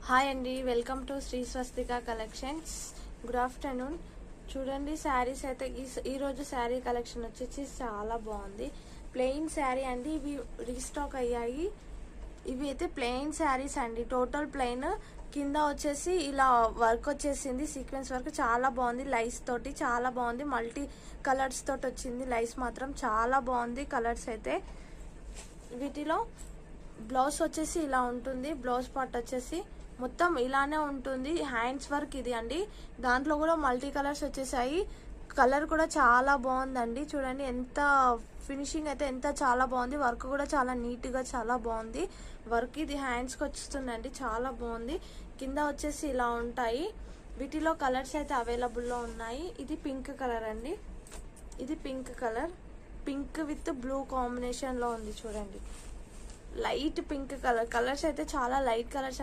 Hi అండి, welcome to Sri Swastika collections. Good afternoon. చూడండి, శారీస్ అయితే ఈరోజు శారీ కలెక్షన్ వచ్చేసి చాలా బాగుంది. ప్లెయిన్ శారీ అండి, ఇవి రీస్టాక్ అయ్యాయి. ఇవి అయితే ప్లెయిన్ శారీస్ అండి, టోటల్ ప్లెయిన్. కింద వచ్చేసి ఇలా వర్క్ వచ్చేసింది, సీక్వెన్స్ వర్క్ చాలా బాగుంది. లైస్ తోటి చాలా బాగుంది, మల్టీ కలర్స్ తోటి వచ్చింది. లైస్ మాత్రం చాలా బాగుంది, కలర్స్ అయితే. వీటిలో బ్లౌజ్ వచ్చేసి ఇలా ఉంటుంది. బ్లౌజ్ పార్ట్ వచ్చేసి మొత్తం ఇలానే ఉంటుంది. హ్యాండ్స్ వర్క్ ఇది అండి, దాంట్లో కూడా మల్టీ కలర్స్ వచ్చేసాయి. కలర్ కూడా చాలా బాగుందండి. చూడండి ఎంత ఫినిషింగ్ అయితే ఎంత చాలా బాగుంది. వర్క్ కూడా చాలా నీట్గా చాలా బాగుంది వర్క్. ఇది హ్యాండ్స్కి వస్తుందండి, చాలా బాగుంది. కింద వచ్చేసి ఇలా ఉంటాయి. వీటిలో కలర్స్ అయితే అవైలబుల్లో ఉన్నాయి. ఇది పింక్ కలర్ అండి, ఇది pink colour. Pink with blue కాంబినేషన్లో ఉంది చూడండి. Light pink colour. కలర్స్ అయితే చాలా లైట్ కలర్స్.